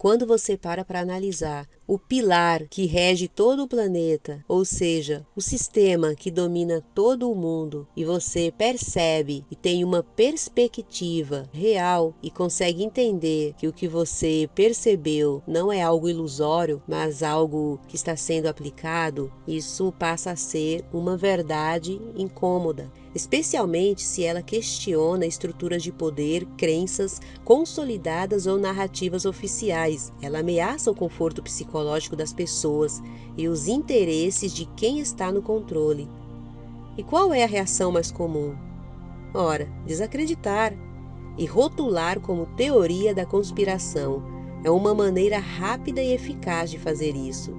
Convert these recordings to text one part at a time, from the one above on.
quando você para analisar o pilar que rege todo o planeta, ou seja, o sistema que domina todo o mundo, e você percebe e tem uma perspectiva real e consegue entender que o que você percebeu não é algo ilusório, mas algo que está sendo aplicado, isso passa a ser uma verdade incômoda, especialmente se ela questiona estruturas de poder, crenças consolidadas ou narrativas oficiais. Ela ameaça o conforto psicológico das pessoas e os interesses de quem está no controle. E qual é a reação mais comum? Ora, desacreditar e rotular como teoria da conspiração. É uma maneira rápida e eficaz de fazer isso.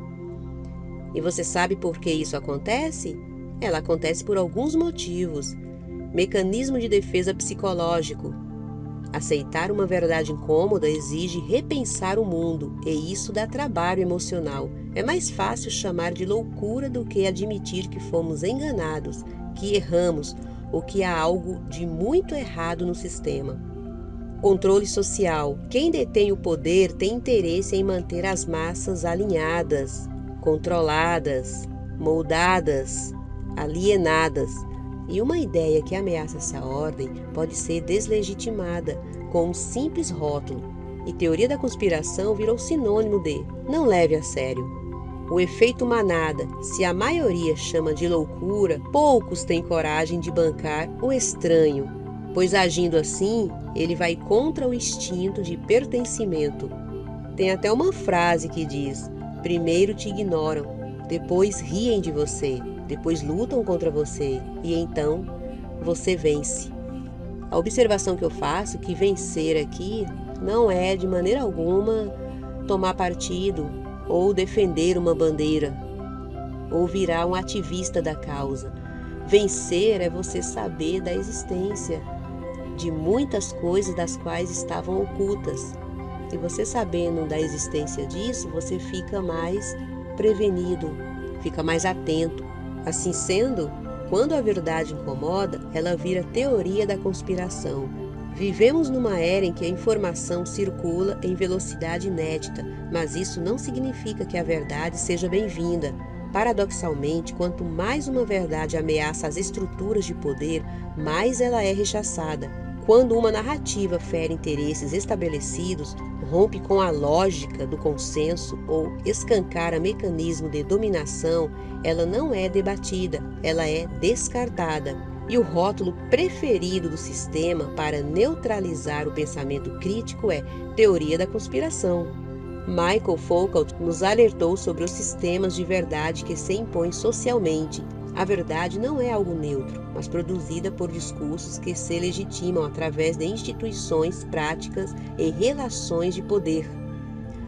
E você sabe por que isso acontece? Ela acontece por alguns motivos. Mecanismo de defesa psicológico. Aceitar uma verdade incômoda exige repensar o mundo, e isso dá trabalho emocional. É mais fácil chamar de loucura do que admitir que fomos enganados, que erramos ou que há algo de muito errado no sistema. Controle social. Quem detém o poder tem interesse em manter as massas alinhadas, controladas, moldadas, alienadas. E uma ideia que ameaça essa ordem pode ser deslegitimada com um simples rótulo. E teoria da conspiração virou sinônimo de não leve a sério. O efeito manada. Se a maioria chama de loucura, poucos têm coragem de bancar o estranho, pois agindo assim, ele vai contra o instinto de pertencimento. Tem até uma frase que diz: primeiro te ignoram, depois riem de você, depois lutam contra você e então você vence. A observação que eu faço é que vencer aqui não é de maneira alguma tomar partido ou defender uma bandeira ou virar um ativista da causa. Vencer é você saber da existência de muitas coisas das quais estavam ocultas. E você sabendo da existência disso, você fica mais prevenido, fica mais atento. Assim sendo, quando a verdade incomoda, ela vira teoria da conspiração. Vivemos numa era em que a informação circula em velocidade inédita, mas isso não significa que a verdade seja bem-vinda. Paradoxalmente, quanto mais uma verdade ameaça as estruturas de poder, mais ela é rechaçada. Quando uma narrativa fere interesses estabelecidos, rompe com a lógica do consenso ou escancara mecanismo de dominação, ela não é debatida, ela é descartada. E o rótulo preferido do sistema para neutralizar o pensamento crítico é teoria da conspiração. Michael Foucault nos alertou sobre os sistemas de verdade que se impõem socialmente. A verdade não é algo neutro, mas produzida por discursos que se legitimam através de instituições, práticas e relações de poder.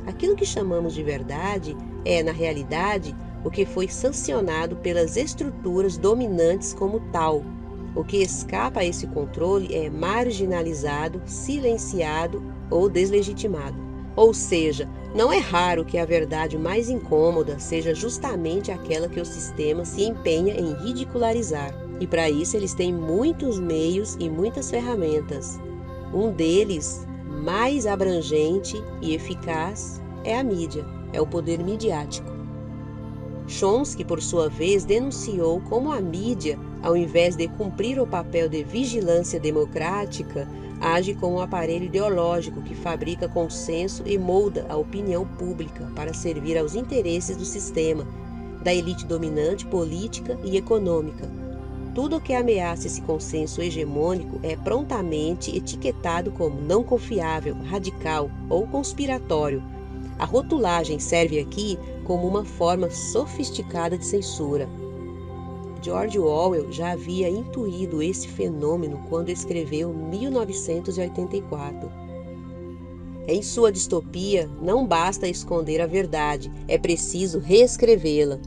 Aquilo que chamamos de verdade é, na realidade, o que foi sancionado pelas estruturas dominantes como tal. O que escapa a esse controle é marginalizado, silenciado ou deslegitimado. Ou seja, não é raro que a verdade mais incômoda seja justamente aquela que o sistema se empenha em ridicularizar. E para isso eles têm muitos meios e muitas ferramentas. Um deles, mais abrangente e eficaz, é a mídia, é o poder midiático. Chomsky, por sua vez, denunciou como a mídia, ao invés de cumprir o papel de vigilância democrática, age como um aparelho ideológico que fabrica consenso e molda a opinião pública para servir aos interesses do sistema, da elite dominante política e econômica. Tudo o que ameaça esse consenso hegemônico é prontamente etiquetado como não confiável, radical ou conspiratório. A rotulagem serve aqui como uma forma sofisticada de censura. George Orwell já havia intuído esse fenômeno quando escreveu 1984. Em sua distopia, não basta esconder a verdade, é preciso reescrevê-la.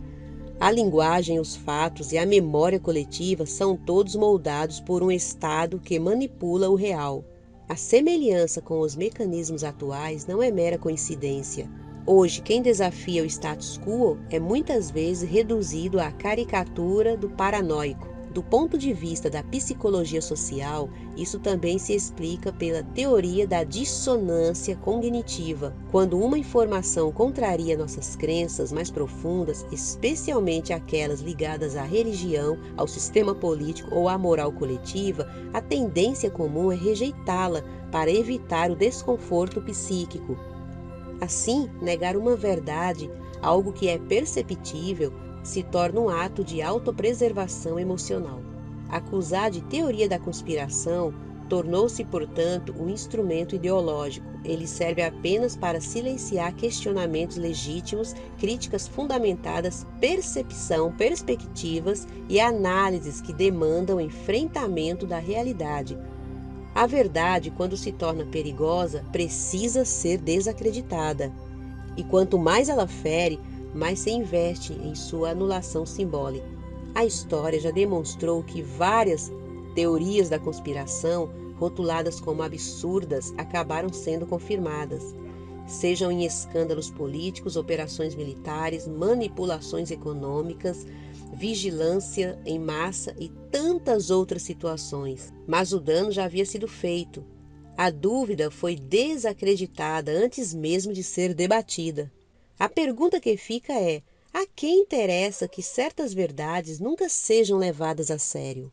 A linguagem, os fatos e a memória coletiva são todos moldados por um Estado que manipula o real. A semelhança com os mecanismos atuais não é mera coincidência. Hoje, quem desafia o status quo é muitas vezes reduzido à caricatura do paranoico. Do ponto de vista da psicologia social, isso também se explica pela teoria da dissonância cognitiva, quando uma informação contraria nossas crenças mais profundas, especialmente aquelas ligadas à religião, ao sistema político ou à moral coletiva, a tendência comum é rejeitá-la para evitar o desconforto psíquico. Assim, negar uma verdade, algo que é perceptível, se torna um ato de autopreservação emocional. Acusar de teoria da conspiração tornou-se, portanto, um instrumento ideológico. Ele serve apenas para silenciar questionamentos legítimos, críticas fundamentadas, perspectivas e análises que demandam enfrentamento da realidade. A verdade, quando se torna perigosa, precisa ser desacreditada. E quanto mais ela fere, mais se investe em sua anulação simbólica. A história já demonstrou que várias teorias da conspiração, rotuladas como absurdas, acabaram sendo confirmadas, sejam em escândalos políticos, operações militares, manipulações econômicas, vigilância em massa e tantas outras situações. Mas o dano já havia sido feito. A dúvida foi desacreditada antes mesmo de ser debatida. A pergunta que fica é: a quem interessa que certas verdades nunca sejam levadas a sério?